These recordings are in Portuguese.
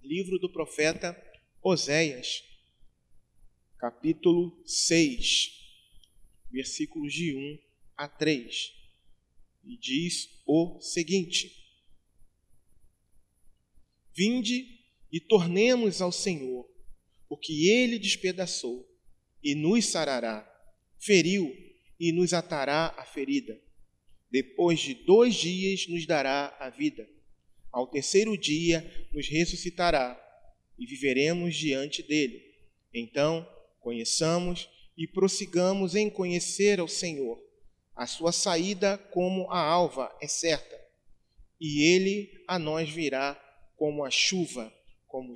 Livro do profeta Oséias, capítulo 6, versículos de 1 a 3. E diz o seguinte: Vinde e tornemos ao Senhor, porque Ele despedaçou e nos sarará, feriu e nos atará a ferida. Depois de 2 dias nos dará a vida. Ao terceiro dia nos ressuscitará e viveremos diante dele. Então, conheçamos e prossigamos em conhecer ao Senhor. A sua saída como a alva é certa, e ele a nós virá como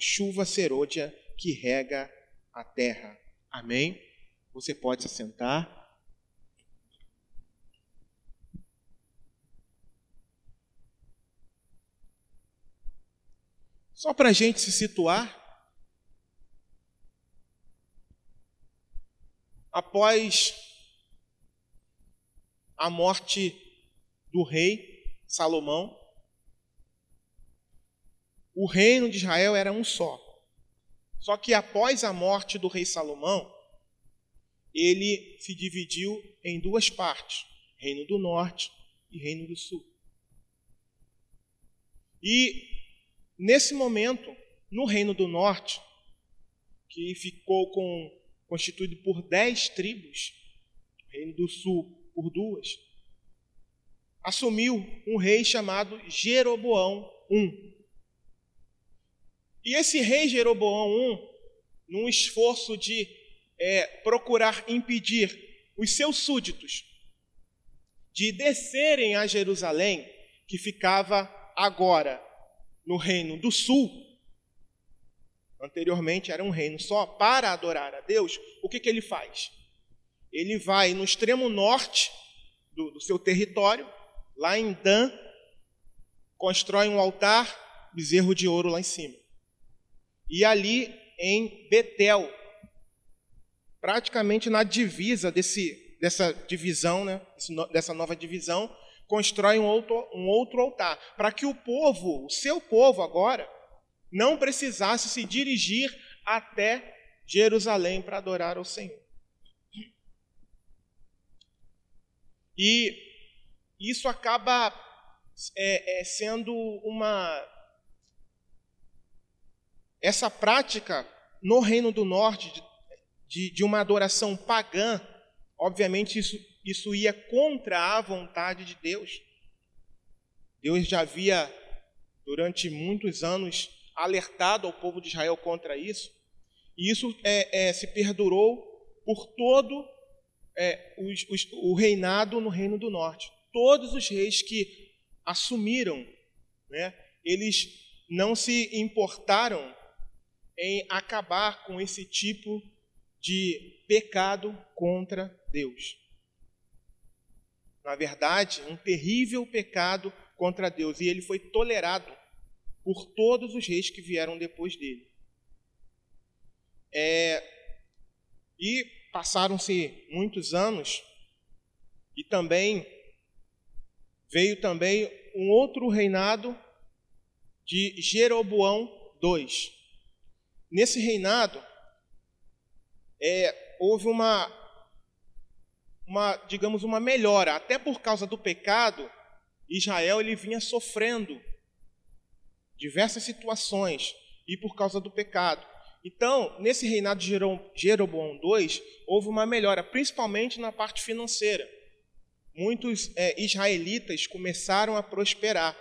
chuva serôdia que rega a terra. Amém? Você pode se sentar. Só para a gente se situar, após a morte do rei Salomão, o reino de Israel era um só. Só que após a morte do rei Salomão, ele se dividiu em 2 partes, Reino do Norte e Reino do Sul. E nesse momento, no Reino do Norte, que ficou constituído por 10 tribos, o Reino do Sul por 2, assumiu um rei chamado Jeroboão I. E esse rei Jeroboão I, num esforço de procurar impedir os seus súditos de descerem a Jerusalém, que ficava agora no Reino do Sul, anteriormente era um reino só, para adorar a Deus, o que ele faz? Ele vai no extremo norte do seu território, lá em Dan, constrói um altar, bezerro de ouro lá em cima. E ali em Betel, praticamente na divisa dessa divisão, né, dessa nova divisão, constrói um outro altar, para que o seu povo agora, não precisasse se dirigir até Jerusalém para adorar ao Senhor. E isso acaba sendo essa prática no Reino do Norte de uma adoração pagã. Obviamente isso ia contra a vontade de Deus. Deus já havia, durante muitos anos, alertado ao povo de Israel contra isso. E isso se perdurou por todo o reinado no Reino do Norte. Todos os reis que assumiram, né, eles não se importaram em acabar com esse tipo de pecado contra Deus. Na verdade, um terrível pecado contra Deus, e ele foi tolerado por todos os reis que vieram depois dele. E passaram-se muitos anos, e veio também um outro reinado de Jeroboão II. Nesse reinado, houve digamos, uma melhora. Até por causa do pecado, Israel ele vinha sofrendo diversas situações, e por causa do pecado. Então, nesse reinado de Jeroboão II, houve uma melhora, principalmente na parte financeira. Muitos israelitas começaram a prosperar.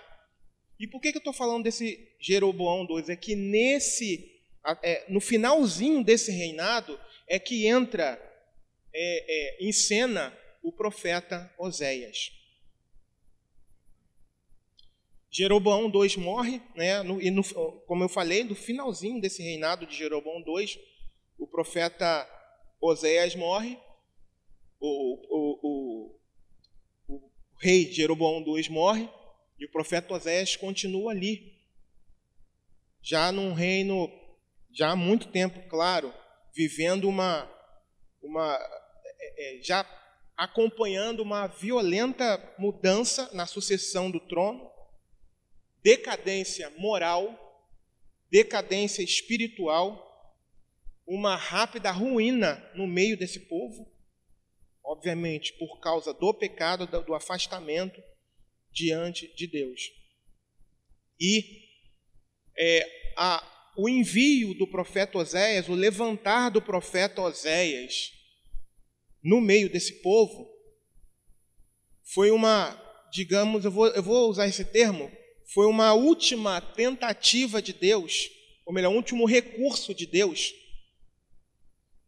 E por que eu estou falando desse Jeroboão II? É que no finalzinho desse reinado é que entra em cena o profeta Oséias. Jeroboão II morre, né, como eu falei, no finalzinho desse reinado de Jeroboão II, o profeta Oséias morre, o rei Jeroboão II morre, e o profeta Oséias continua ali, já num reino, já há muito tempo, claro, vivendo já acompanhando uma violenta mudança na sucessão do trono, decadência moral, decadência espiritual, uma rápida ruína no meio desse povo, obviamente por causa do pecado, do afastamento diante de Deus. E o envio do profeta Oséias, o levantar do profeta Oséias no meio desse povo, foi uma, digamos, eu vou usar esse termo, foi uma última tentativa de Deus, ou melhor, um último recurso de Deus,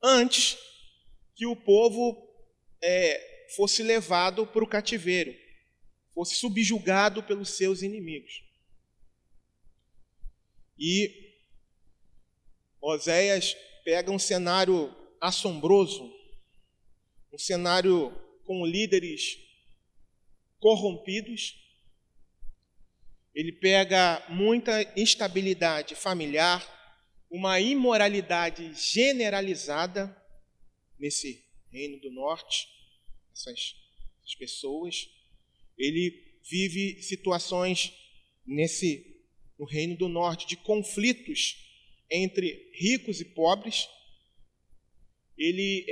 antes que o povo fosse levado para o cativeiro, fosse subjugado pelos seus inimigos. E Oséias pega um cenário assombroso, um cenário com líderes corrompidos, ele pega muita instabilidade familiar, uma imoralidade generalizada nesse reino do norte, essas pessoas. Ele vive situações no reino do norte de conflitos entre ricos e pobres. Ele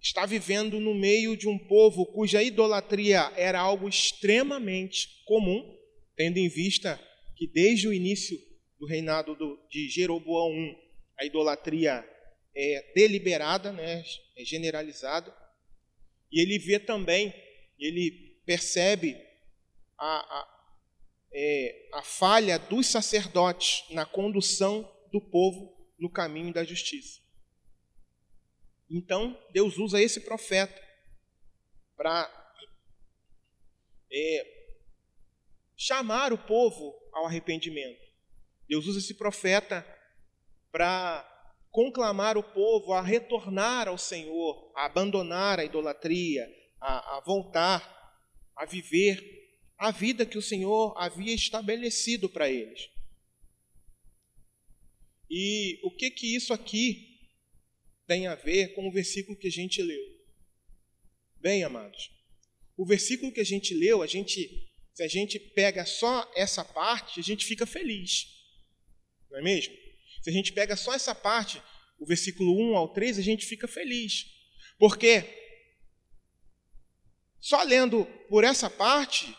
está vivendo no meio de um povo cuja idolatria era algo extremamente comum, tendo em vista que desde o início do reinado de Jeroboão I, a idolatria é deliberada, né, é generalizada. E ele vê também, ele percebe a falha dos sacerdotes na condução do povo no caminho da justiça. Então, Deus usa esse profeta para chamar o povo ao arrependimento. Deus usa esse profeta para conclamar o povo a retornar ao Senhor, a abandonar a idolatria, a voltar a viver a vida que o Senhor havia estabelecido para eles. E o que isso aqui tem a ver com o versículo que a gente leu? Bem, amados, o versículo que a gente leu, se a gente pega só essa parte, a gente fica feliz. Não é mesmo? Se a gente pega só essa parte, o versículo 1 ao 3, a gente fica feliz. Porque só lendo por essa parte,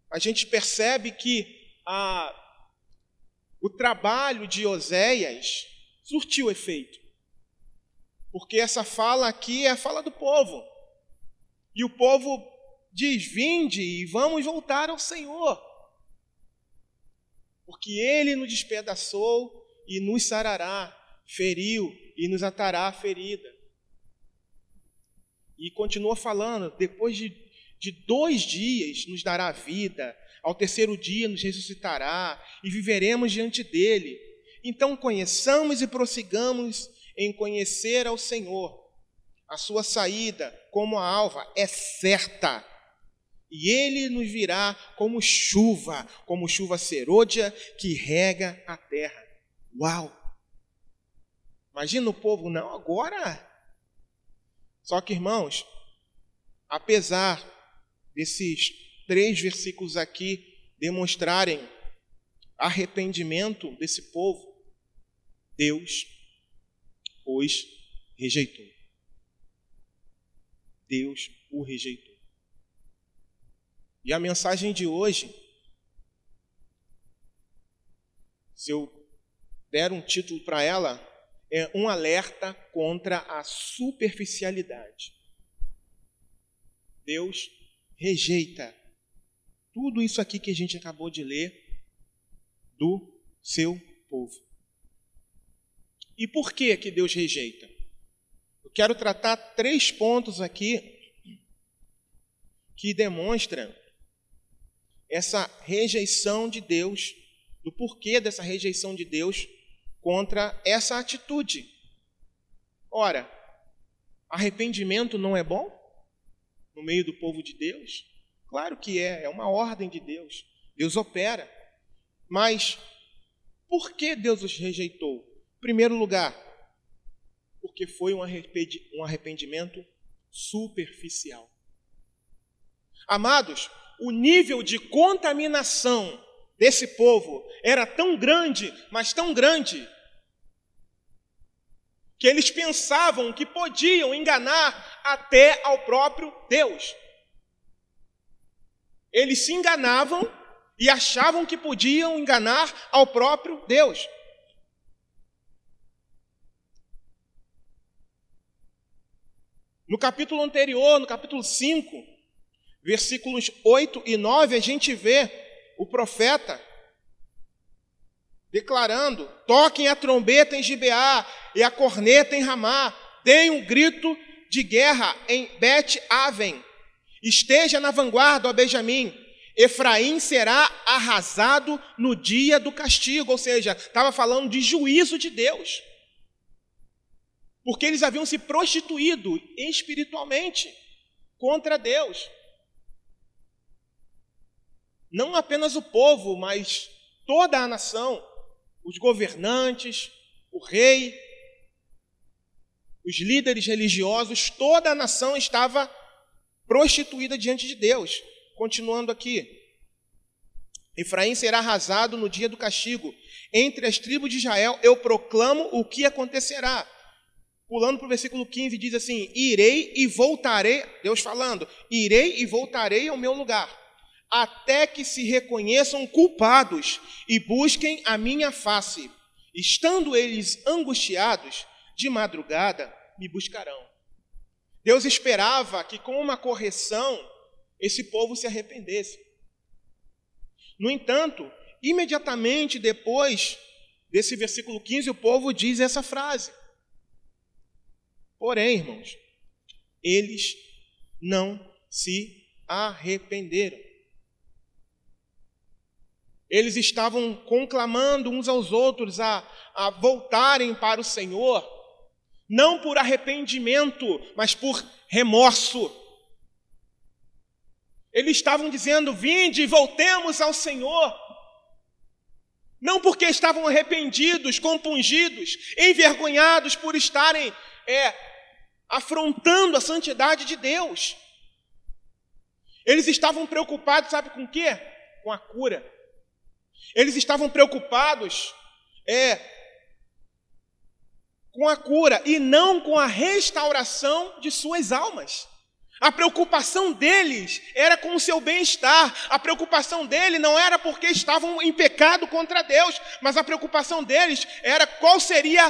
a gente percebe que o trabalho de Oséias surtiu efeito. Porque essa fala aqui é a fala do povo. E o povo diz: vinde e vamos voltar ao Senhor. Porque Ele nos despedaçou e nos sarará, feriu e nos atará a ferida. E continua falando: depois de 2 dias nos dará vida, ao 3º dia nos ressuscitará e viveremos diante dele. Então conheçamos e prossigamos em conhecer ao Senhor. A sua saída, como a alva, é certa, e ele nos virá como chuva serôdia que rega a terra. Uau! Imagina o povo, não, agora. Só que, irmãos, apesar desses 3 versículos aqui demonstrarem arrependimento desse povo, Deus os rejeitou. Deus o rejeitou. E a mensagem de hoje, se eu der um título para ela, é um alerta contra a superficialidade. Deus rejeita tudo isso aqui que a gente acabou de ler do seu povo. E por que Deus rejeita? Eu quero tratar 3 pontos aqui que demonstram essa rejeição de Deus, do porquê dessa rejeição de Deus contra essa atitude. Ora, arrependimento não é bom no meio do povo de Deus? Claro que é uma ordem de Deus. Deus opera. Mas por que Deus os rejeitou? Em primeiro lugar, porque foi um arrependimento superficial. Amados, o nível de contaminação desse povo era tão grande, mas tão grande, que eles pensavam que podiam enganar até ao próprio Deus. Eles se enganavam e achavam que podiam enganar ao próprio Deus. No capítulo anterior, no capítulo 5, versículos 8 e 9, a gente vê o profeta declarando: toquem a trombeta em Gibeá e a corneta em Ramá, deem um grito de guerra em Bet-Aven, esteja na vanguarda, ó Benjamim, Efraim será arrasado no dia do castigo. Ou seja, estava falando de juízo de Deus, porque eles haviam se prostituído espiritualmente contra Deus. Não apenas o povo, mas toda a nação, os governantes, o rei, os líderes religiosos, toda a nação estava prostituída diante de Deus. Continuando aqui: Efraim será arrasado no dia do castigo. Entre as tribos de Israel eu proclamo o que acontecerá. Pulando para o versículo 15, diz assim: irei e voltarei, Deus falando, irei e voltarei ao meu lugar, até que se reconheçam culpados e busquem a minha face. Estando eles angustiados, de madrugada me buscarão. Deus esperava que com uma correção esse povo se arrependesse. No entanto, imediatamente depois desse versículo 15, o povo diz essa frase: porém, irmãos, eles não se arrependeram. Eles estavam conclamando uns aos outros a voltarem para o Senhor, não por arrependimento, mas por remorso. Eles estavam dizendo: vinde, voltemos ao Senhor. Não porque estavam arrependidos, compungidos, envergonhados por estarem afrontando a santidade de Deus. Eles estavam preocupados, sabe com o quê? Com a cura. Eles estavam preocupados com a cura e não com a restauração de suas almas. A preocupação deles era com o seu bem-estar. A preocupação deles não era porque estavam em pecado contra Deus, mas a preocupação deles era qual seria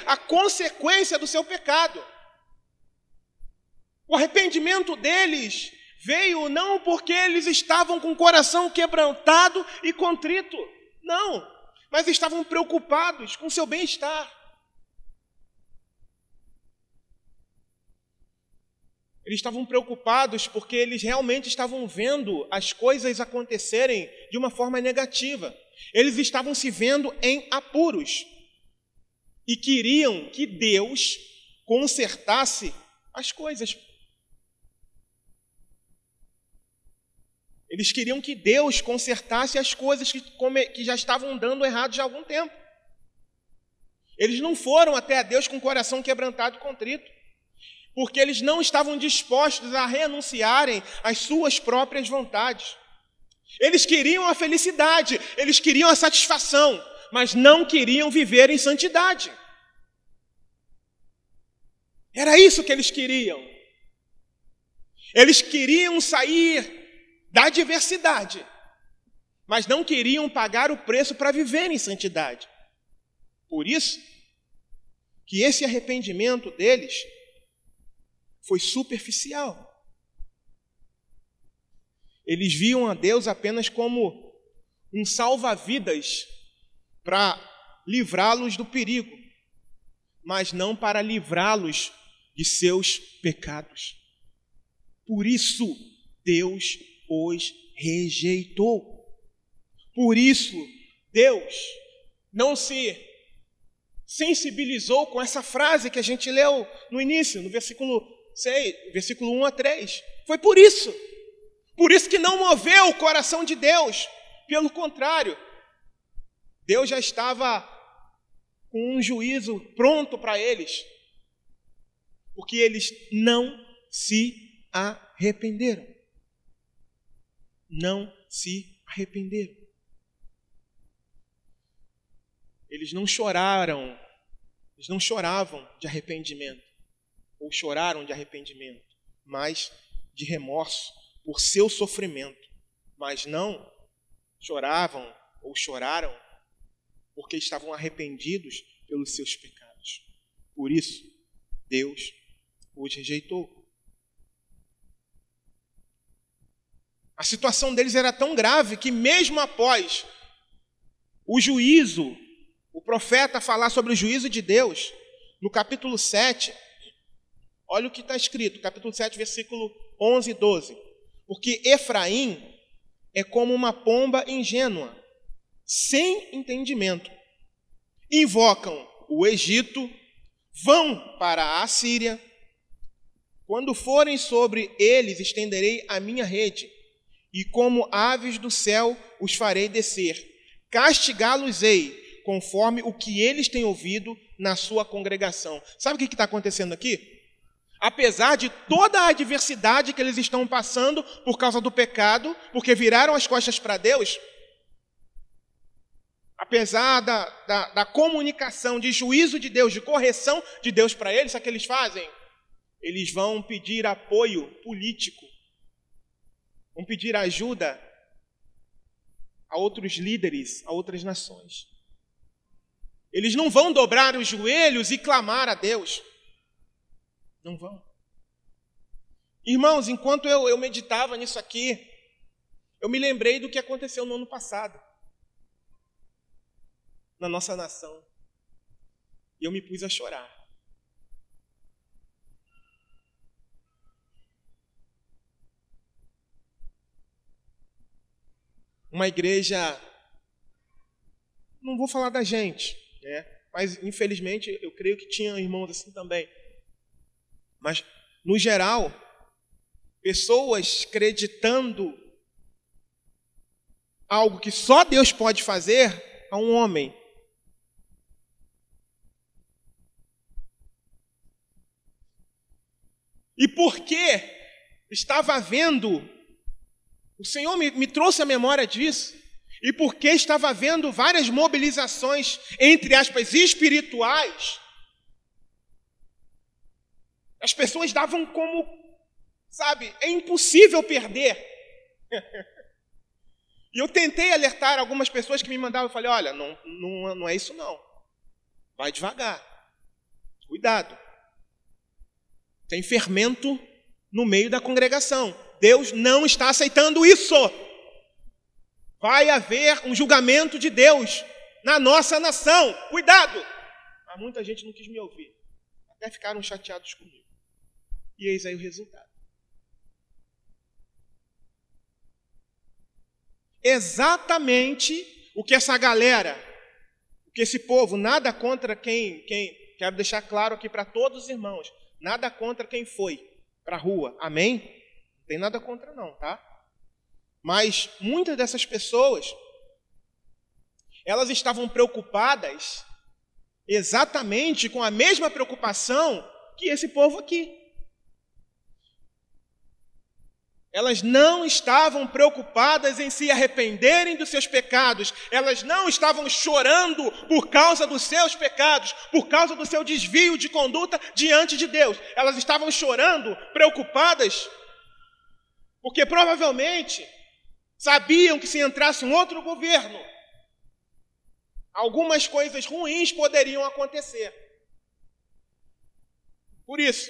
a consequência do seu pecado. O arrependimento deles veio não porque eles estavam com o coração quebrantado e contrito, não, mas estavam preocupados com o seu bem-estar. Eles estavam preocupados porque eles realmente estavam vendo as coisas acontecerem de uma forma negativa. Eles estavam se vendo em apuros e queriam que Deus consertasse as coisas. Eles queriam que Deus consertasse as coisas que já estavam dando errado já há algum tempo. Eles não foram até a Deus com o coração quebrantado e contrito, porque eles não estavam dispostos a renunciarem às suas próprias vontades. Eles queriam a felicidade, eles queriam a satisfação, mas não queriam viver em santidade. Era isso que eles queriam. Eles queriam sair da adversidade, mas não queriam pagar o preço para viver em santidade. Por isso que esse arrependimento deles foi superficial. Eles viam a Deus apenas como um salva-vidas para livrá-los do perigo, mas não para livrá-los de seus pecados. Por isso, Deus os rejeitou. Por isso, Deus não se sensibilizou com essa frase que a gente leu no início, no versículo 6, versículo 1 a 3. Foi por isso que não moveu o coração de Deus. Pelo contrário, Deus já estava com um juízo pronto para eles, porque eles não se arrependeram. não se arrependeram. Eles não choravam de arrependimento, ou choraram de arrependimento, mas de remorso por seu sofrimento, mas não choravam ou choraram porque estavam arrependidos pelos seus pecados. Por isso, Deus os rejeitou. A situação deles era tão grave que mesmo após o juízo, o profeta falar sobre o juízo de Deus, no capítulo 7, olha o que está escrito, capítulo 7, versículo 11 e 12. Porque Efraim é como uma pomba ingênua, sem entendimento. Invocam o Egito, vão para a Assíria. Quando forem sobre eles, estenderei a minha rede, e como aves do céu os farei descer. Castigá-los-ei, conforme o que eles têm ouvido na sua congregação. Sabe o que está acontecendo aqui? Apesar de toda a adversidade que eles estão passando por causa do pecado, porque viraram as costas para Deus, apesar da comunicação de juízo de Deus, de correção de Deus para eles, sabe o que eles fazem? Eles vão pedir apoio político, vão pedir ajuda a outros líderes, a outras nações. Eles não vão dobrar os joelhos e clamar a Deus. Não vão. Irmãos, enquanto eu meditava nisso aqui, eu me lembrei do que aconteceu no ano passado, na nossa nação. E eu me pus a chorar. Uma igreja, não vou falar da gente, né? Mas infelizmente eu creio que tinha irmãos assim também. Mas, no geral, pessoas acreditando algo que só Deus pode fazer a um homem. E porque estava vendo, o Senhor me trouxe a memória disso, e porque estava vendo várias mobilizações, entre aspas, espirituais, as pessoas davam como, sabe, é impossível perder. E eu tentei alertar algumas pessoas que me mandavam, eu falei, olha, não é isso não. Vai devagar. Cuidado. Tem fermento no meio da congregação. Deus não está aceitando isso. Vai haver um julgamento de Deus na nossa nação. Cuidado. Mas muita gente não quis me ouvir. Até ficaram chateados comigo. E eis aí o resultado. Exatamente o que essa galera, o que esse povo, nada contra quem quero deixar claro aqui para todos os irmãos, nada contra quem foi para a rua, amém? Não tem nada contra não, tá? Mas muitas dessas pessoas, elas estavam preocupadas exatamente com a mesma preocupação que esse povo aqui. Elas não estavam preocupadas em se arrependerem dos seus pecados. Elas não estavam chorando por causa dos seus pecados, por causa do seu desvio de conduta diante de Deus. Elas estavam chorando, preocupadas, porque provavelmente sabiam que se entrasse um outro governo, algumas coisas ruins poderiam acontecer. Por isso,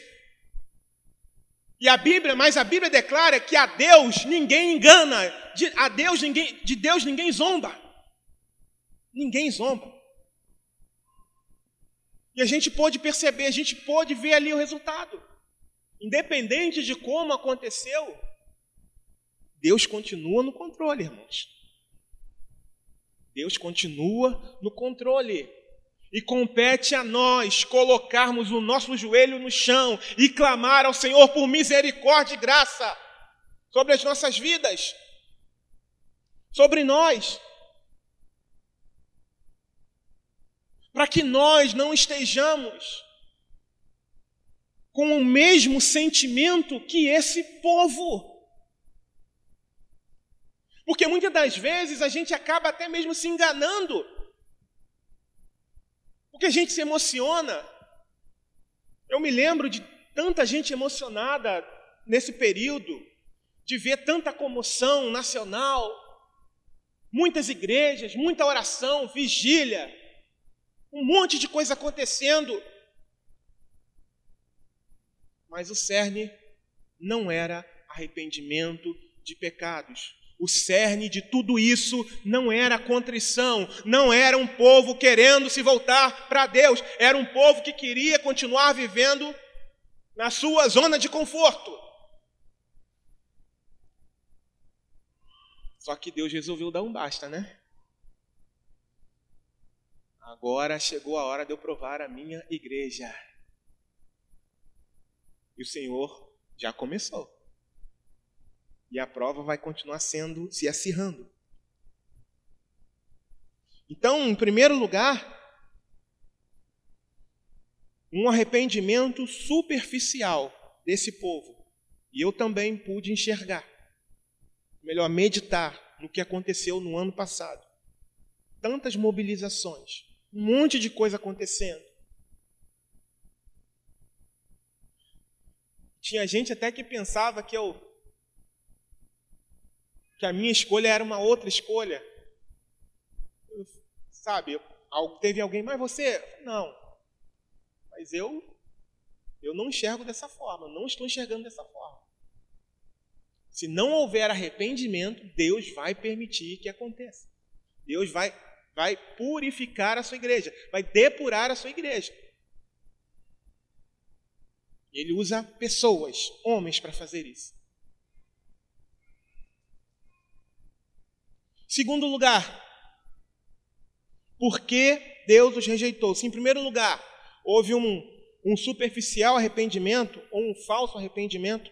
mas a Bíblia declara que a Deus ninguém engana, de Deus ninguém zomba. Ninguém zomba. E a gente pôde perceber, a gente pôde ver ali o resultado. Independente de como aconteceu, Deus continua no controle, irmãos. Deus continua no controle. E compete a nós colocarmos o nosso joelho no chão e clamar ao Senhor por misericórdia e graça sobre as nossas vidas, sobre nós, para que nós não estejamos com o mesmo sentimento que esse povo. Porque muitas das vezes a gente acaba até mesmo se enganando. Porque a gente se emociona. Eu me lembro de tanta gente emocionada nesse período, de ver tanta comoção nacional, muitas igrejas, muita oração, vigília, um monte de coisa acontecendo. Mas o cerne não era arrependimento de pecados. O cerne de tudo isso não era contrição, não era um povo querendo se voltar para Deus, era um povo que queria continuar vivendo na sua zona de conforto. Só que Deus resolveu dar um basta, né? Agora chegou a hora de eu provar a minha igreja. E o Senhor já começou. E a prova vai continuar se acirrando. Então, em primeiro lugar, um arrependimento superficial desse povo. E eu também pude enxergar, melhor, meditar no que aconteceu no ano passado. Tantas mobilizações, um monte de coisa acontecendo. Tinha gente até que pensava que a minha escolha era uma outra escolha. Sabe, teve alguém, mas você... Não. Mas eu não enxergo dessa forma, não estou enxergando dessa forma. Se não houver arrependimento, Deus vai permitir que aconteça. Deus vai purificar a sua igreja, vai depurar a sua igreja. Ele usa pessoas, homens, para fazer isso. Segundo lugar, por que Deus os rejeitou? Se em primeiro lugar houve um superficial arrependimento ou um falso arrependimento,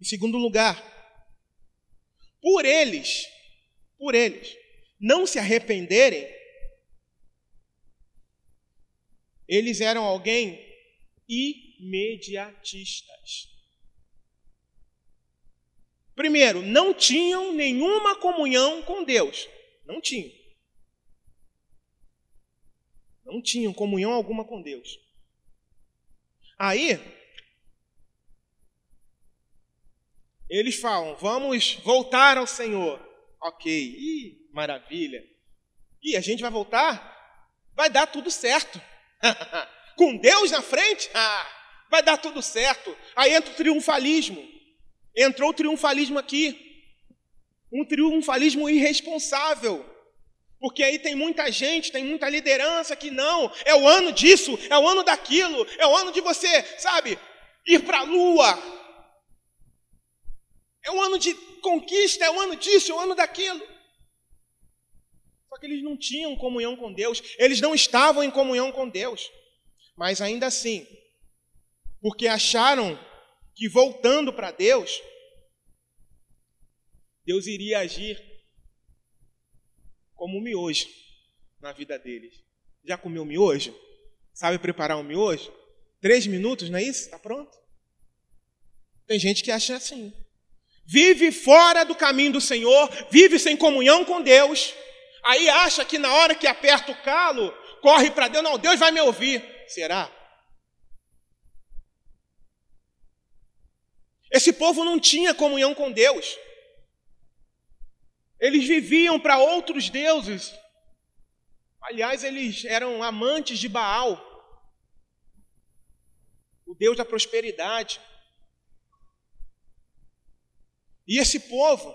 em segundo lugar, por eles não se arrependerem, eles eram alguém imediatistas. Primeiro, não tinham nenhuma comunhão com Deus. Não tinham. Não tinham comunhão alguma com Deus. Aí, eles falam, vamos voltar ao Senhor. Ok, maravilha. E a gente vai voltar? Vai dar tudo certo. Com Deus na frente? Vai dar tudo certo. Aí entra o triunfalismo. Entrou o triunfalismo aqui. Um triunfalismo irresponsável. Porque aí tem muita gente, tem muita liderança que não. É o ano disso, é o ano daquilo. É o ano de você, sabe, ir para a lua. É o ano de conquista, é o ano disso, é o ano daquilo. Só que eles não tinham comunhão com Deus. Eles não estavam em comunhão com Deus. Mas ainda assim, porque acharam que voltando para Deus, Deus iria agir como um miojo na vida deles. Já comeu miojo? Sabe preparar um miojo? 3 minutos, não é isso? Está pronto? Tem gente que acha assim. Vive fora do caminho do Senhor, vive sem comunhão com Deus. Aí acha que na hora que aperta o calo, corre para Deus. Não, Deus vai me ouvir. Será? Esse povo não tinha comunhão com Deus. Eles viviam para outros deuses. Aliás, eles eram amantes de Baal, o Deus da prosperidade. E esse povo,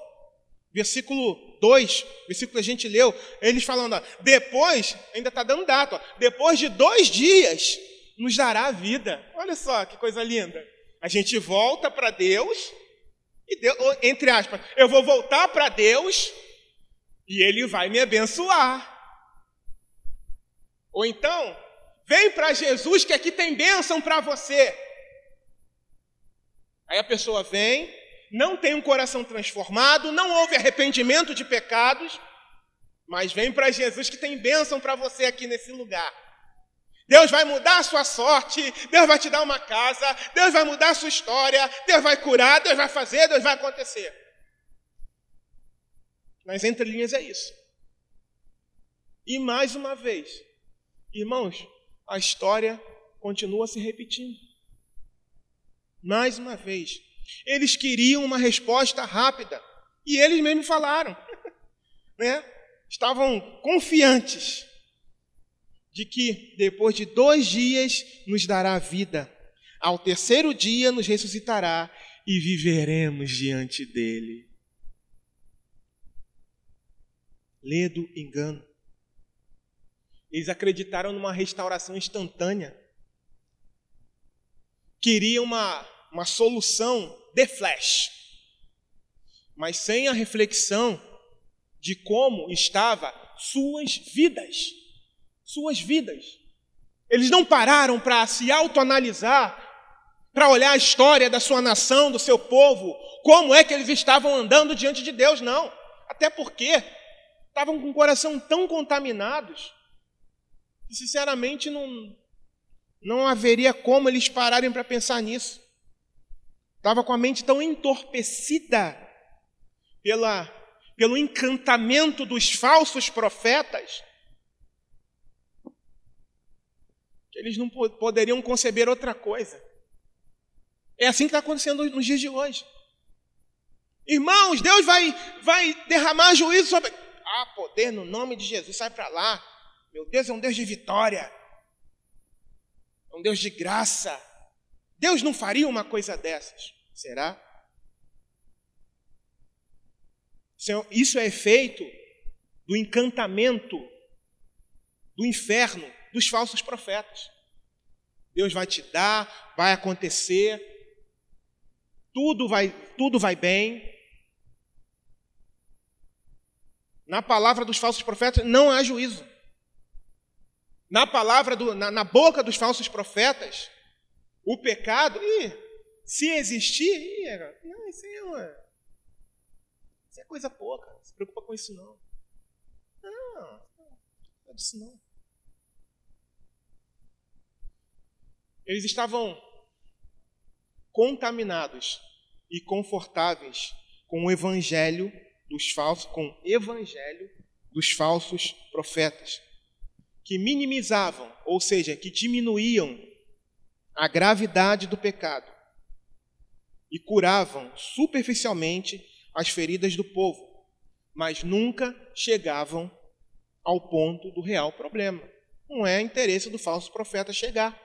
versículo 2, versículo que a gente leu, eles falando, depois, ainda está dando data, depois de 2 dias, nos dará a vida. Olha só que coisa linda. A gente volta para Deus, e Deus, entre aspas, eu vou voltar para Deus e Ele vai me abençoar. Ou então, vem para Jesus que aqui tem bênção para você. Aí a pessoa vem, não tem um coração transformado, não houve arrependimento de pecados, mas vem para Jesus que tem bênção para você aqui nesse lugar. Deus vai mudar a sua sorte, Deus vai te dar uma casa, Deus vai mudar a sua história, Deus vai curar, Deus vai fazer, Deus vai acontecer. Nas entrelinhas é isso. E mais uma vez, irmãos, a história continua se repetindo. Mais uma vez. Eles queriam uma resposta rápida. E eles mesmos falaram. Né? Estavam confiantes de que depois de 2 dias nos dará vida. Ao 3º dia nos ressuscitará e viveremos diante dele. Ledo engano. Eles acreditaram numa restauração instantânea. Queriam uma solução de flash, mas sem a reflexão de como estavam suas vidas. Suas vidas. Eles não pararam para se autoanalisar, para olhar a história da sua nação, do seu povo, como é que eles estavam andando diante de Deus, não. Até porque estavam com o coração tão contaminados que, sinceramente, não haveria como eles pararem para pensar nisso. Estava com a mente tão entorpecida pelo encantamento dos falsos profetas que eles não poderiam conceber outra coisa. É assim que está acontecendo nos dias de hoje. Irmãos, Deus vai derramar juízo sobre... poder no nome de Jesus, sai para lá. Meu Deus é um Deus de vitória. É um Deus de graça. Deus não faria uma coisa dessas. Será? Isso é efeito do encantamento, do inferno, dos falsos profetas. Deus vai te dar, vai acontecer, tudo vai bem. Na palavra dos falsos profetas não há juízo. Na boca dos falsos profetas, o pecado, se existir, não, isso é coisa pouca, não se preocupa com isso não. Não é disso não. Eles estavam contaminados e confortáveis com o evangelho dos falsos profetas, que minimizavam, ou seja, que diminuíam a gravidade do pecado e curavam superficialmente as feridas do povo, mas nunca chegavam ao ponto do real problema. Não é interesse do falso profeta chegar.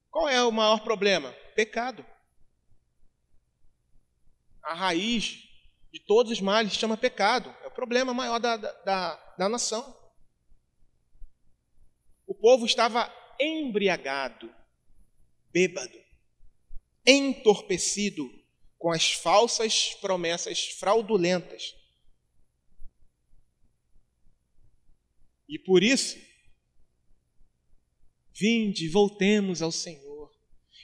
Qual é o maior problema? Pecado. A raiz de todos os males se chama pecado. É o problema maior da nação. O povo estava embriagado, bêbado, entorpecido com as falsas promessas fraudulentas. E por isso, vinde, voltemos ao Senhor.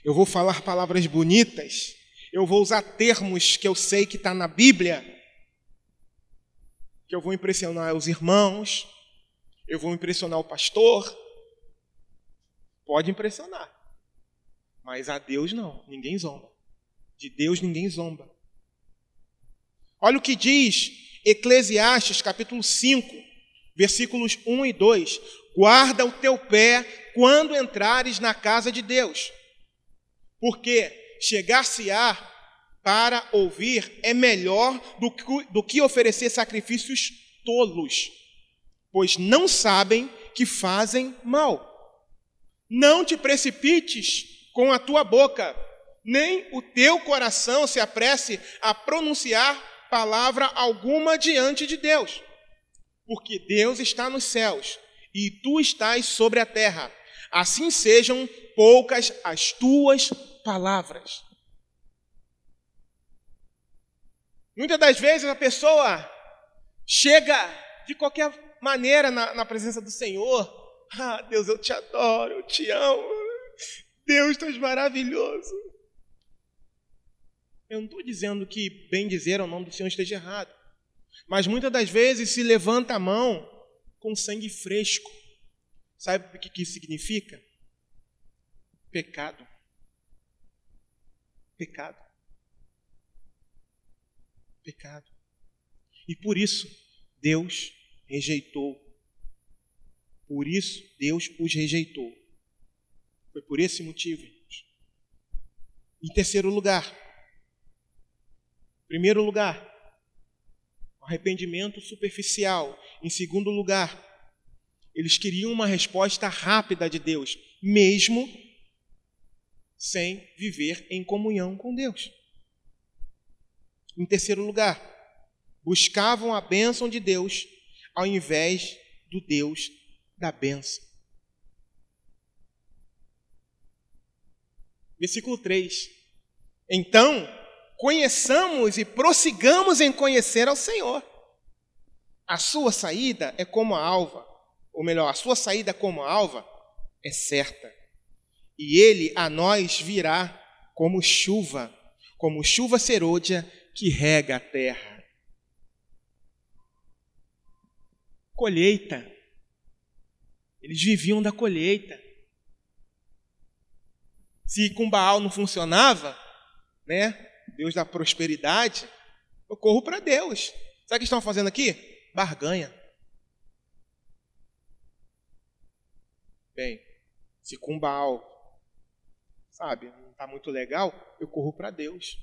Eu vou falar palavras bonitas, eu vou usar termos que eu sei que está na Bíblia, que eu vou impressionar os irmãos, eu vou impressionar o pastor. Pode impressionar, mas a Deus não, ninguém zomba. De Deus ninguém zomba. Olha o que diz Eclesiastes capítulo 5, versículos 1 e 2. Guarda o teu pé quando entrares na casa de Deus, porque chegar-se-á para ouvir é melhor do que oferecer sacrifícios tolos, pois não sabem que fazem mal. Não te precipites com a tua boca, nem o teu coração se apresse a pronunciar palavra alguma diante de Deus, porque Deus está nos céus e tu estás sobre a terra. Assim sejam poucas as tuas palavras. Muitas das vezes a pessoa chega de qualquer maneira na presença do Senhor. Deus, eu te adoro, eu te amo. Deus, tu és maravilhoso. Eu não estou dizendo que bem dizer ao nome do Senhor esteja errado, mas muitas das vezes se levanta a mão com sangue fresco. Sabe o que isso significa? Pecado. Pecado. Pecado. E por isso, Deus rejeitou. Por isso, Deus os rejeitou. Foi por esse motivo, irmãos. Em terceiro lugar, primeiro lugar, arrependimento superficial. Em segundo lugar, eles queriam uma resposta rápida de Deus, mesmo sem viver em comunhão com Deus. Em terceiro lugar, buscavam a bênção de Deus ao invés do Deus da bênção. Versículo 3. Então, conheçamos e prossigamos em conhecer ao Senhor. A sua saída é como a alva, ou melhor, a sua saída como a alva é certa. E ele a nós virá como chuva serôdia que rega a terra. Colheita. Eles viviam da colheita. Se com Baal não funcionava, né? Deus da prosperidade, eu corro para Deus. Sabe o que eles estão fazendo aqui? Barganha. Bem, se com Baal, sabe, não está muito legal, eu corro para Deus.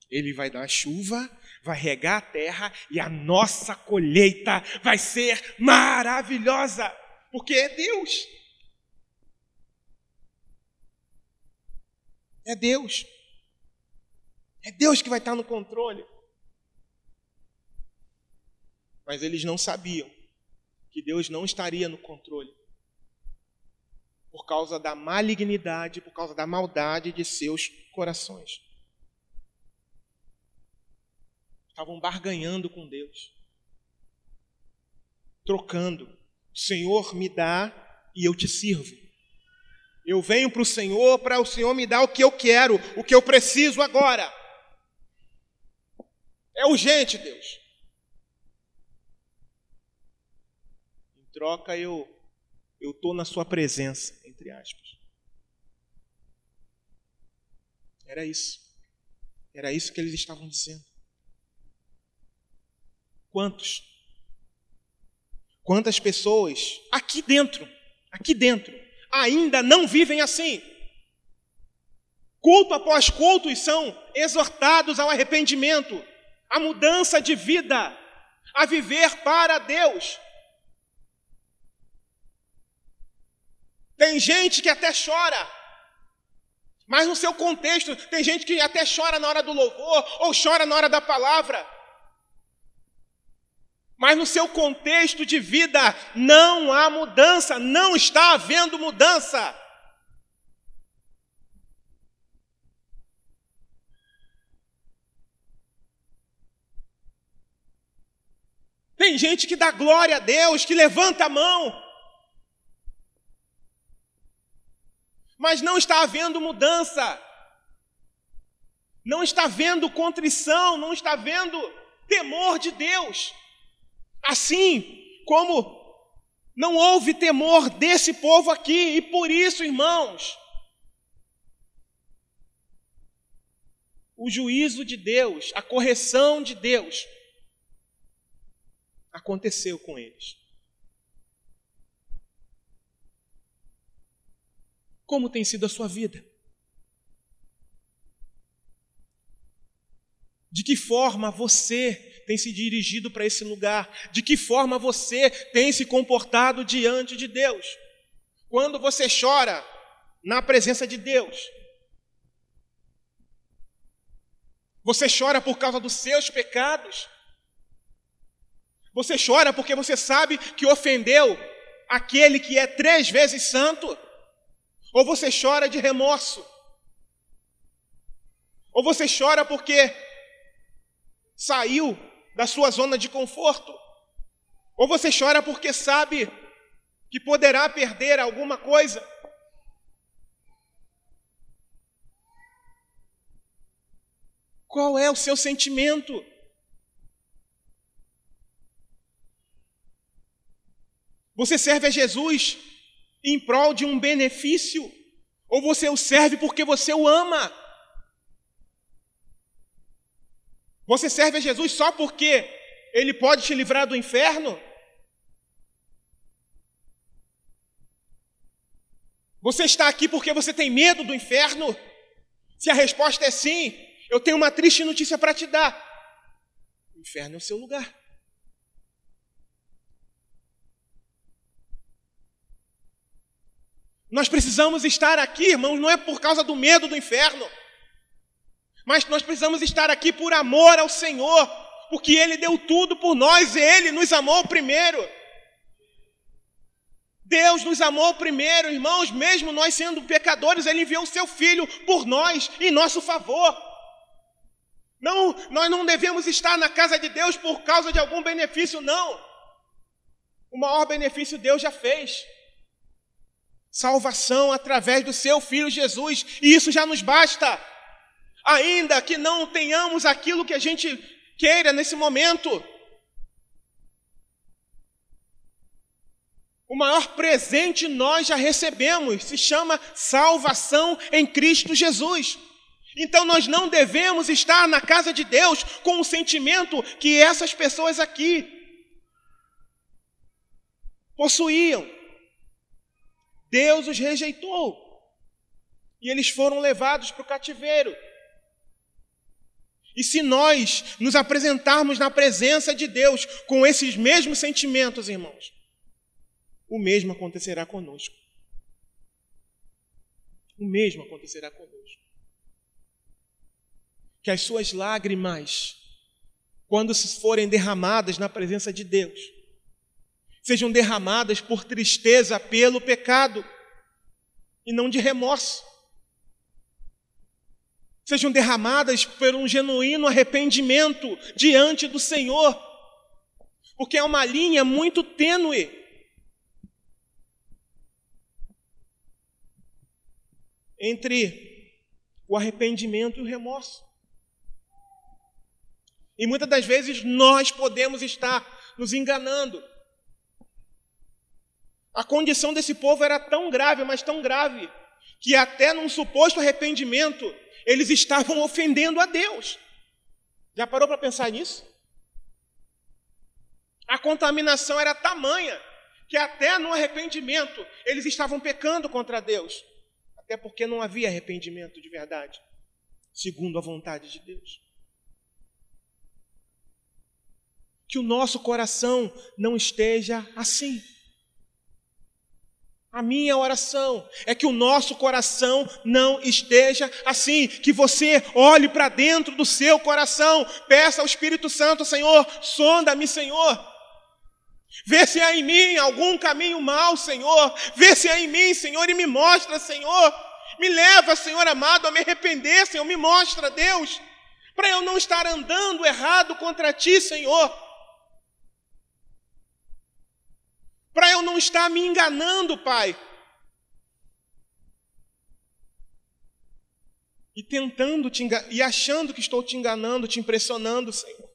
Ele vai dar chuva, vai regar a terra e a nossa colheita vai ser maravilhosa, porque é Deus. É Deus. É Deus que vai estar no controle. Mas eles não sabiam que Deus não estaria no controle por causa da malignidade, por causa da maldade de seus corações. Estavam barganhando com Deus, trocando. O Senhor me dá e eu te sirvo. Eu venho para o Senhor me dar o que eu quero, o que eu preciso agora. É urgente, Deus. Em troca, eu estou na sua presença, entre aspas. Era isso. Era isso que eles estavam dizendo. Quantas pessoas aqui dentro, ainda não vivem assim? Culto após culto e são exortados ao arrependimento, à mudança de vida, a viver para Deus. Tem gente que até chora, mas no seu contexto, tem gente que até chora na hora do louvor ou chora na hora da palavra. Mas no seu contexto de vida não há mudança, não está havendo mudança. Tem gente que dá glória a Deus, que levanta a mão, mas não está havendo mudança, não está havendo contrição, não está havendo temor de Deus. Assim como não houve temor desse povo aqui, e por isso, irmãos, o juízo de Deus, a correção de Deus, aconteceu com eles. Como tem sido a sua vida? De que forma você tem se dirigido para esse lugar? De que forma você tem se comportado diante de Deus? Quando você chora na presença de Deus, você chora por causa dos seus pecados? Você chora porque você sabe que ofendeu aquele que é 3 vezes santo? Ou você chora de remorso? Ou você chora porque saiu da sua zona de conforto? Ou você chora porque sabe que poderá perder alguma coisa? Qual é o seu sentimento? Você serve a Jesus em prol de um benefício? Ou você o serve porque você o ama? Você serve a Jesus só porque Ele pode te livrar do inferno? Você está aqui porque você tem medo do inferno? Se a resposta é sim, eu tenho uma triste notícia para te dar. O inferno é o seu lugar. Nós precisamos estar aqui, irmãos, não é por causa do medo do inferno, mas nós precisamos estar aqui por amor ao Senhor, porque Ele deu tudo por nós, Ele nos amou primeiro. Deus nos amou primeiro, irmãos, mesmo nós sendo pecadores, Ele enviou o Seu Filho por nós, em nosso favor. Não, nós não devemos estar na casa de Deus por causa de algum benefício, não. O maior benefício Deus já fez. Salvação através do Seu Filho Jesus, e isso já nos basta. Ainda que não tenhamos aquilo que a gente queira nesse momento, o maior presente nós já recebemos, se chama salvação em Cristo Jesus. Então nós não devemos estar na casa de Deus com o sentimento que essas pessoas aqui possuíam. Deus os rejeitou e eles foram levados para o cativeiro. E se nós nos apresentarmos na presença de Deus com esses mesmos sentimentos, irmãos, o mesmo acontecerá conosco. O mesmo acontecerá conosco. Que as suas lágrimas, quando forem derramadas na presença de Deus, sejam derramadas por tristeza pelo pecado e não de remorso. Sejam derramadas por um genuíno arrependimento diante do Senhor, porque é uma linha muito tênue entre o arrependimento e o remorso. E muitas das vezes nós podemos estar nos enganando. A condição desse povo era tão grave, mas tão grave, que até num suposto arrependimento, eles estavam ofendendo a Deus. Já parou para pensar nisso? A contaminação era tamanha, que até no arrependimento, eles estavam pecando contra Deus. Até porque não havia arrependimento de verdade, segundo a vontade de Deus. Que o nosso coração não esteja assim. A minha oração é que o nosso coração não esteja assim, que você olhe para dentro do seu coração, peça ao Espírito Santo, Senhor, sonda-me, Senhor. Vê se há em mim algum caminho mau, Senhor. Vê se há em mim, Senhor, e me mostra, Senhor. Me leva, Senhor amado, a me arrepender, Senhor, me mostra, Deus, para eu não estar andando errado contra Ti, Senhor. Para eu não estar me enganando, Pai. E tentando te enganar, e achando que estou te enganando, te impressionando, Senhor.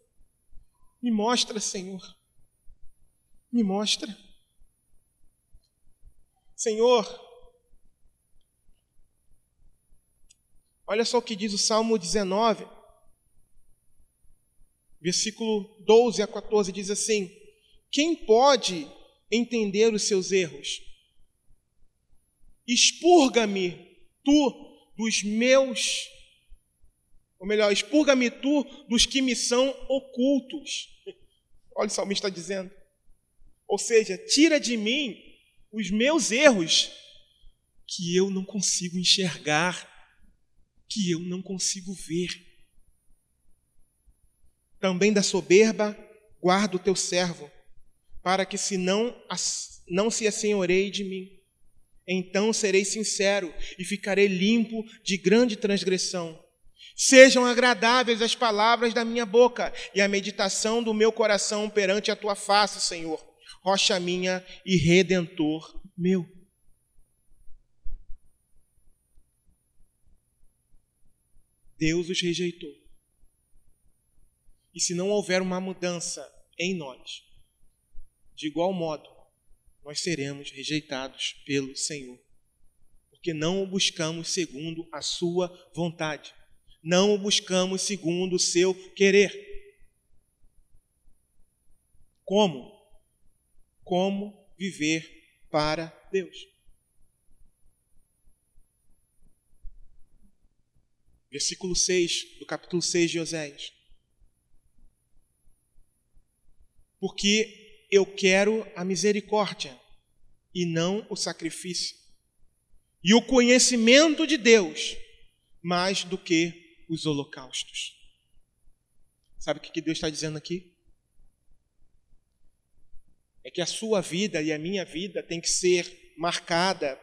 Me mostra, Senhor. Me mostra. Senhor, olha só o que diz o Salmo 19, versículo 12 a 14, diz assim: quem pode entender os seus erros? Expurga-me tu dos meus, ou melhor, expurga-me tu dos que me são ocultos. Olha o salmista dizendo. Ou seja, tira de mim os meus erros que eu não consigo enxergar, que eu não consigo ver. Também da soberba guarda o teu servo, para que não se assenhoreie de mim. Então serei sincero e ficarei limpo de grande transgressão. Sejam agradáveis as palavras da minha boca e a meditação do meu coração perante a tua face, Senhor, rocha minha e redentor meu. Deus os rejeitou. E se não houver uma mudança em nós, de igual modo, nós seremos rejeitados pelo Senhor, porque não o buscamos segundo a sua vontade, não o buscamos segundo o seu querer. Como? Como viver para Deus. Versículo 6 do capítulo 6 de Oséias. Porque eu quero a misericórdia e não o sacrifício, e o conhecimento de Deus mais do que os holocaustos. Sabe o que Deus está dizendo aqui? É que a sua vida e a minha vida tem que ser marcada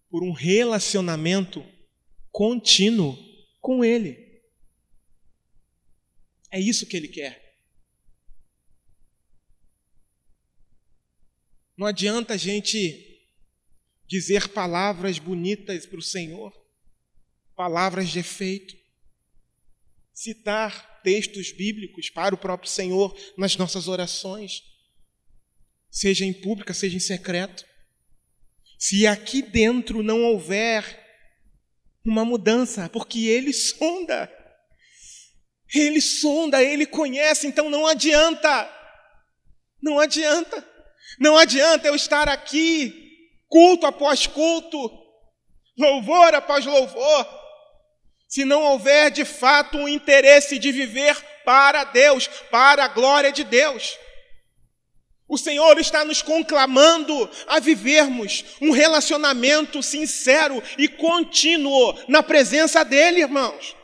por um relacionamento contínuo com Ele. É isso que Ele quer. Não adianta a gente dizer palavras bonitas para o Senhor, palavras de efeito, citar textos bíblicos para o próprio Senhor nas nossas orações, seja em público, seja em secreto. Se aqui dentro não houver uma mudança, porque Ele sonda, Ele conhece, então não adianta. Não adianta eu estar aqui, culto após culto, louvor após louvor, se não houver de fato um interesse de viver para Deus, para a glória de Deus. O Senhor está nos conclamando a vivermos um relacionamento sincero e contínuo na presença dEle, irmãos.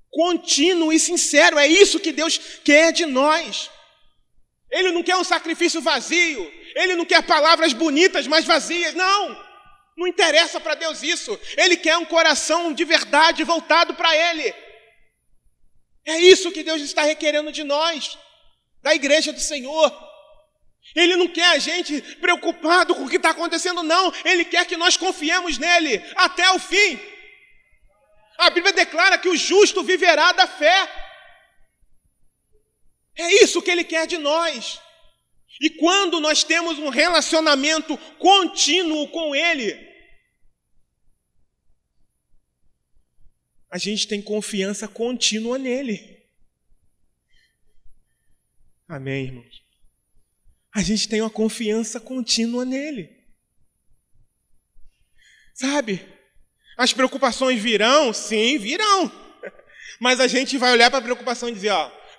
Contínuo e sincero, é isso que Deus quer de nós. Ele não quer um sacrifício vazio, Ele não quer palavras bonitas, mas vazias, não interessa para Deus isso. Ele quer um coração de verdade voltado para Ele. É isso que Deus está requerendo de nós, da igreja do Senhor. Ele não quer a gente preocupado com o que está acontecendo, não. Ele quer que nós confiemos nele até o fim. A Bíblia declara que o justo viverá da fé. É isso que Ele quer de nós. E quando nós temos um relacionamento contínuo com Ele, a gente tem confiança contínua nele. Amém, irmãos? A gente tem uma confiança contínua nele. Sabe? As preocupações virão? Sim, virão. Mas a gente vai olhar para a preocupação e dizer,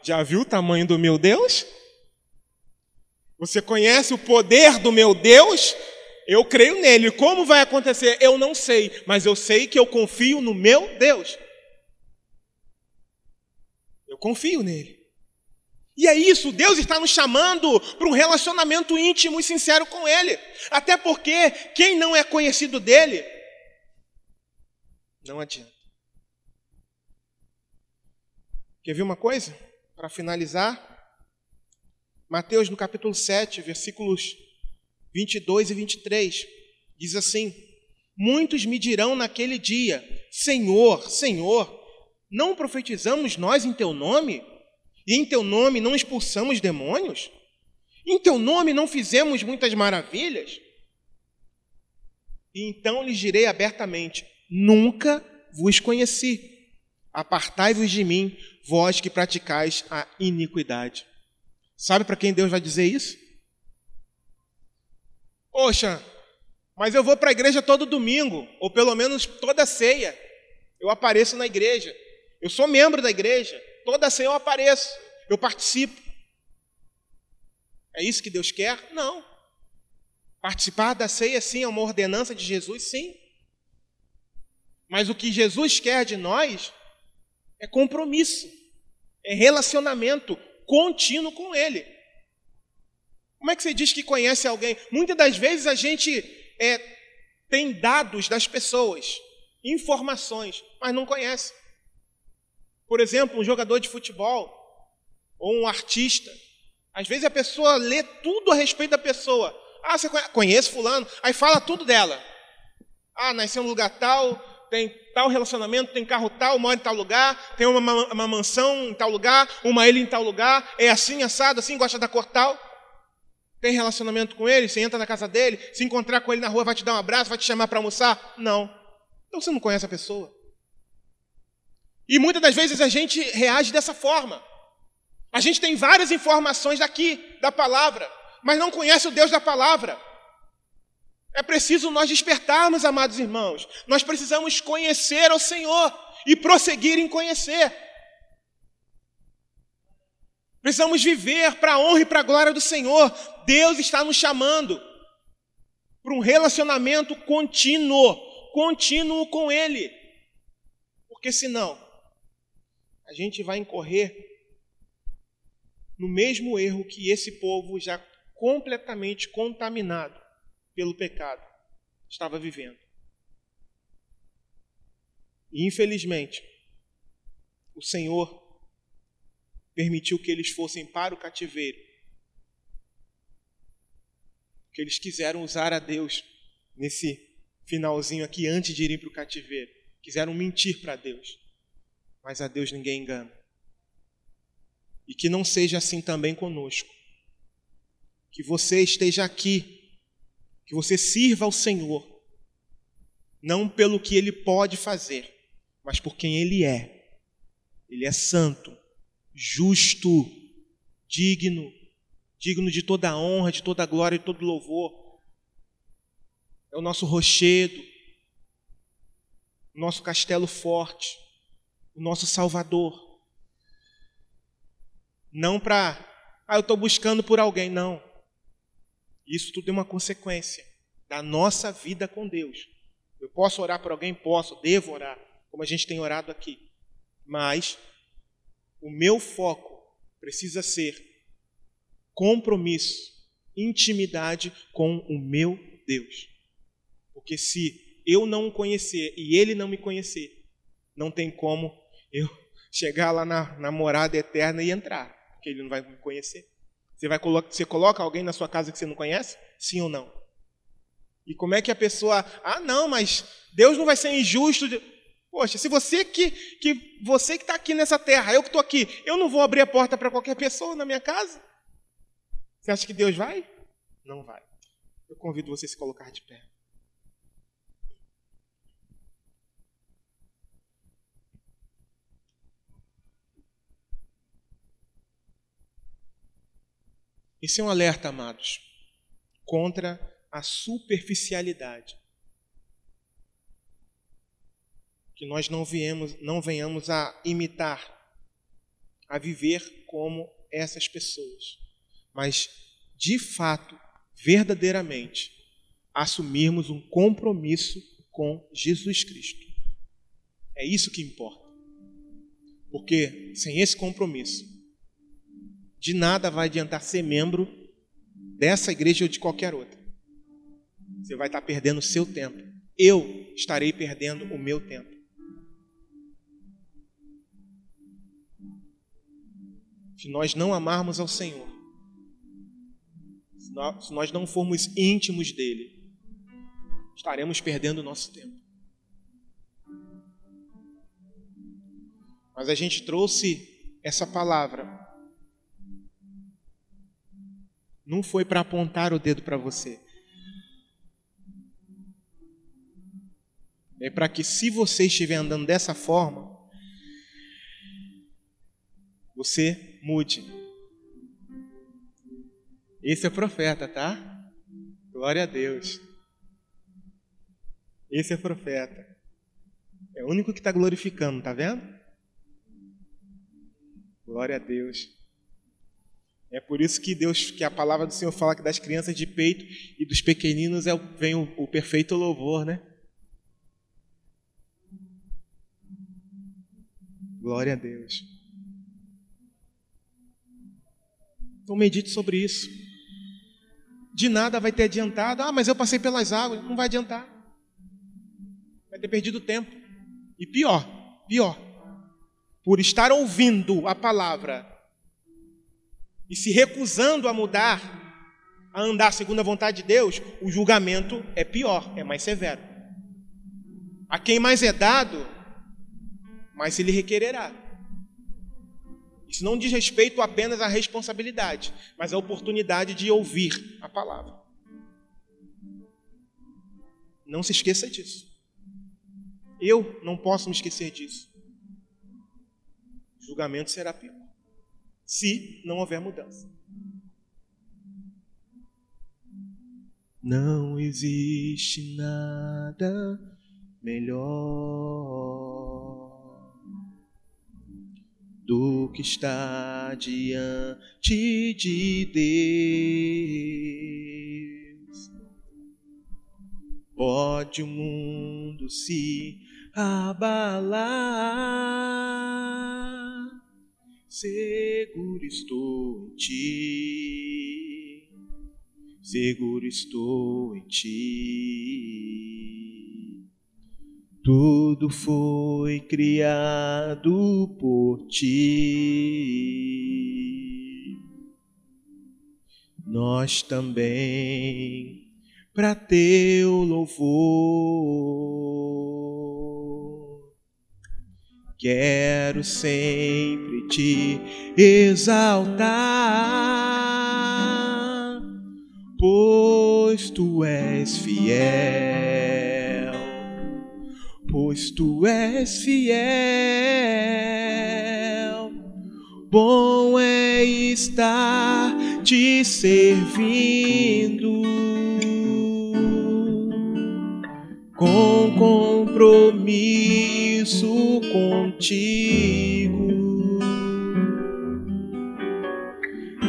já viu o tamanho do meu Deus? Você conhece o poder do meu Deus? Eu creio nele. Como vai acontecer? Eu não sei, mas eu sei que eu confio no meu Deus. Eu confio nele. E é isso, Deus está nos chamando para um relacionamento íntimo e sincero com Ele. Até porque quem não é conhecido dele, não adianta. Quer ver uma coisa? Para finalizar, Mateus no capítulo 7, versículos 22 e 23, diz assim: muitos me dirão naquele dia, Senhor, Senhor, não profetizamos nós em Teu nome? E em Teu nome não expulsamos demônios? Em Teu nome não fizemos muitas maravilhas? E então lhes direi abertamente, nunca vos conheci. Apartai-vos de mim, vós que praticais a iniquidade. Sabe para quem Deus vai dizer isso? Poxa, mas eu vou para a igreja todo domingo, ou pelo menos toda ceia. Eu apareço na igreja. Eu sou membro da igreja. Toda ceia eu apareço, eu participo. É isso que Deus quer? Não. Participar da ceia, sim, é uma ordenança de Jesus, sim. Mas o que Jesus quer de nós é compromisso, é relacionamento contínuo com Ele. Como é que você diz que conhece alguém? Muitas das vezes a gente tem dados das pessoas, informações, mas não conhece. Por exemplo, um jogador de futebol ou um artista. Às vezes a pessoa lê tudo a respeito da pessoa. Ah, você conhece fulano? Aí fala tudo dela. Ah, nasceu no lugar tal, tem tal relacionamento, tem carro tal, mora em tal lugar, tem uma mansão em tal lugar, uma ilha em tal lugar, é assim, assado, assim, gosta da cor tal. Tem relacionamento com ele? Você entra na casa dele, se encontrar com ele na rua, vai te dar um abraço, vai te chamar para almoçar? Não. Então você não conhece a pessoa. E muitas das vezes a gente reage dessa forma. A gente tem várias informações aqui da palavra, mas não conhece o Deus da palavra. É preciso nós despertarmos, amados irmãos. Nós precisamos conhecer ao Senhor e prosseguir em conhecer. Precisamos viver para a honra e para a glória do Senhor. Deus está nos chamando para um relacionamento contínuo com Ele. Porque senão, a gente vai incorrer no mesmo erro que esse povo já completamente contaminado pelo pecado estava vivendo. E infelizmente, o Senhor permitiu que eles fossem para o cativeiro, porque eles quiseram usar a Deus nesse finalzinho aqui antes de irem para o cativeiro. Quiseram mentir para Deus, mas a Deus ninguém engana. E que não seja assim também conosco. Que você esteja aqui, que você sirva ao Senhor, não pelo que Ele pode fazer, mas por quem Ele é. Ele é santo, justo, digno de toda a honra, de toda a glória e de todo louvor. É o nosso rochedo, o nosso castelo forte, o nosso Salvador. Não para, eu estou buscando por alguém, não. Isso tudo é uma consequência da nossa vida com Deus. Eu posso orar por alguém? Posso, devo orar, como a gente tem orado aqui. Mas o meu foco precisa ser compromisso, intimidade com o meu Deus. Porque se eu não o conhecer e Ele não me conhecer, não tem como eu chegar lá na morada eterna e entrar, porque Ele não vai me conhecer. Você coloca alguém na sua casa que você não conhece? Sim ou não? E como é que a pessoa... não, mas Deus não vai ser injusto. Poxa, se você que está aqui nessa terra, eu que estou aqui, eu não vou abrir a porta para qualquer pessoa na minha casa? Você acha que Deus vai? Não vai. Eu convido você a se colocar de pé. Esse é um alerta, amados, contra a superficialidade. Que nós não venhamos a imitar, a viver como essas pessoas. Mas, de fato, verdadeiramente, assumirmos um compromisso com Jesus Cristo. É isso que importa. Porque, sem esse compromisso, de nada vai adiantar ser membro dessa igreja ou de qualquer outra. Você vai estar perdendo o seu tempo. Eu estarei perdendo o meu tempo. Se nós não amarmos ao Senhor, se nós não formos íntimos dele, estaremos perdendo o nosso tempo. Mas a gente trouxe essa palavra. Não foi para apontar o dedo para você. É para que, se você estiver andando dessa forma, você mude. Esse é o profeta, tá? Glória a Deus. Esse é o profeta. É o único que está glorificando, tá vendo? Glória a Deus. É por isso que a palavra do Senhor fala que das crianças de peito e dos pequeninos vem o perfeito louvor, né? Glória a Deus. Então medite sobre isso. De nada vai ter adiantado. Mas eu passei pelas águas. Não vai adiantar. Vai ter perdido tempo. E pior, por estar ouvindo a palavra e se recusando a mudar, a andar segundo a vontade de Deus, o julgamento é pior, é mais severo. A quem mais é dado, mais se lhe requererá. Isso não diz respeito apenas à responsabilidade, mas à oportunidade de ouvir a palavra. Não se esqueça disso. Eu não posso me esquecer disso. O julgamento será pior. se não houver mudança. Não existe nada melhor do que estar diante de Deus. Pode o mundo se abalar, seguro estou em ti, seguro estou em ti. Tudo foi criado por ti, nós também, para teu louvor. Quero sempre te exaltar, pois tu és fiel, pois tu és fiel. Bom é estar te servindo, com compromisso contigo.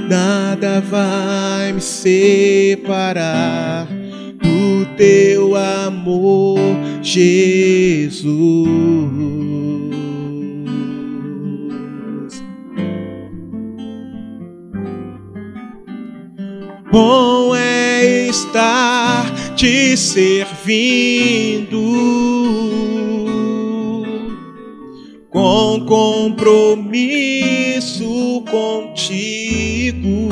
Nada vai me separar do teu amor, Jesus. Bom é estar te servindo, com compromisso contigo.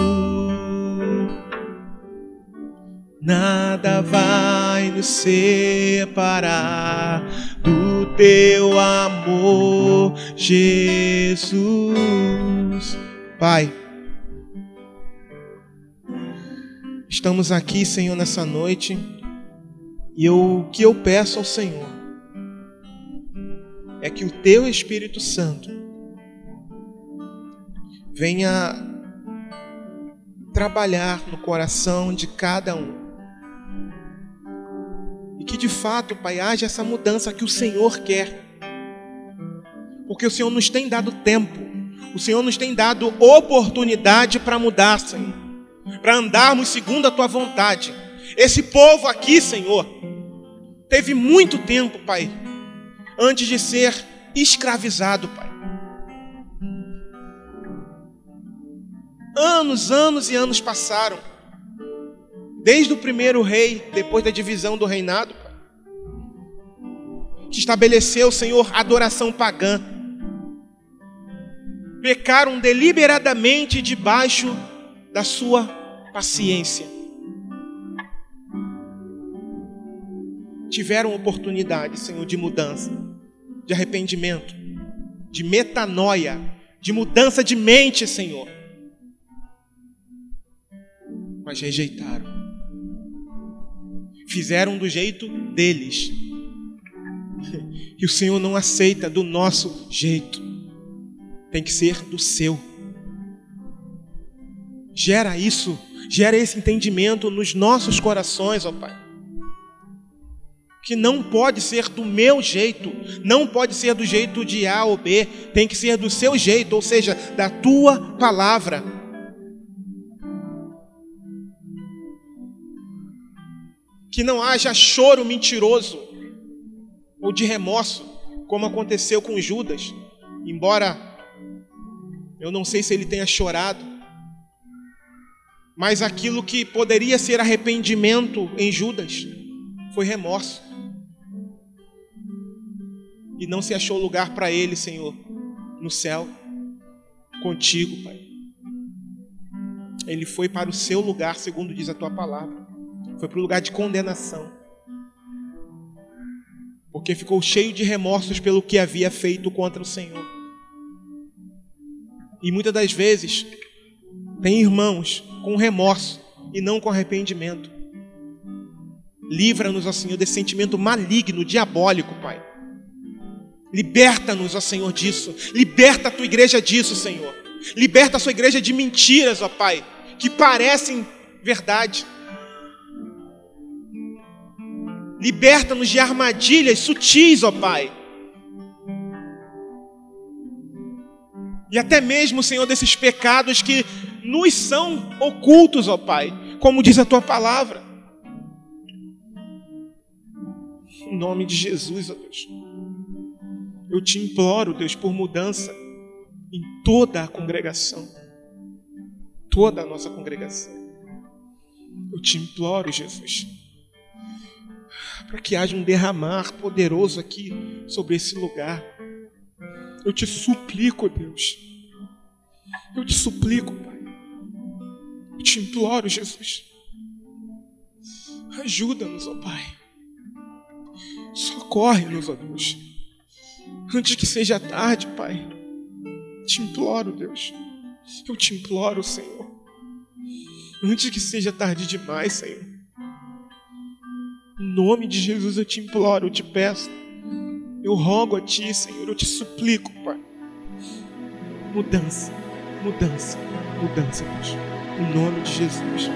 Nada vai nos separar do teu amor, Jesus. Pai, estamos aqui, Senhor, nessa noite, e o que eu peço ao Senhor é que o teu Espírito Santo venha trabalhar no coração de cada um. E que de fato, Pai, haja essa mudança que o Senhor quer. Porque o Senhor nos tem dado tempo, o Senhor nos tem dado oportunidade para mudar, Senhor, para andarmos segundo a tua vontade. Esse povo aqui, Senhor, teve muito tempo, Pai, antes de ser escravizado, Pai. Anos e anos passaram, desde o primeiro rei, depois da divisão do reinado, Pai, que estabeleceu, Senhor, adoração pagã. Pecaram deliberadamente debaixo da sua paciência. Tiveram oportunidade, Senhor, de mudança, de arrependimento, de metanoia, de mudança de mente, Senhor. Mas rejeitaram. Fizeram do jeito deles. E o Senhor não aceita do nosso jeito. Tem que ser do seu. Gera isso, gera esse entendimento nos nossos corações, ó Pai. Que não pode ser do meu jeito, não pode ser do jeito de A ou B, tem que ser do seu jeito, ou seja, da tua palavra. Que não haja choro mentiroso ou de remorso, como aconteceu com Judas, embora eu não sei se ele tenha chorado, mas aquilo que poderia ser arrependimento em Judas foi remorso. E não se achou lugar para ele, Senhor, no céu, contigo, Pai. Ele foi para o seu lugar, segundo diz a tua palavra. Foi para o lugar de condenação. Porque ficou cheio de remorsos pelo que havia feito contra o Senhor. E muitas das vezes, tem irmãos com remorso e não com arrependimento. Livra-nos, ó Senhor, desse sentimento maligno, diabólico, Pai. Liberta-nos, ó Senhor, disso. Liberta a tua igreja disso, Senhor. Liberta a sua igreja de mentiras, ó Pai, que parecem verdade. Liberta-nos de armadilhas sutis, ó Pai. E até mesmo, Senhor, desses pecados que nos são ocultos, ó Pai, como diz a Tua palavra. Em nome de Jesus, ó Deus, eu te imploro, Deus, por mudança em toda a congregação, toda a nossa congregação. Eu te imploro, Jesus, para que haja um derramar poderoso aqui sobre esse lugar. Eu te suplico, Deus. Eu te suplico, Pai. Eu te imploro, Jesus. Ajuda-nos, ó Pai. Socorre-nos, ó Deus. Antes que seja tarde, Pai. Te imploro, Deus. Eu te imploro, Senhor. Antes que seja tarde demais, Senhor. Em nome de Jesus eu te imploro, eu te peço. Eu rogo a Ti, Senhor, eu te suplico, Pai. Mudança, mudança, mudança, Deus. Em nome de Jesus.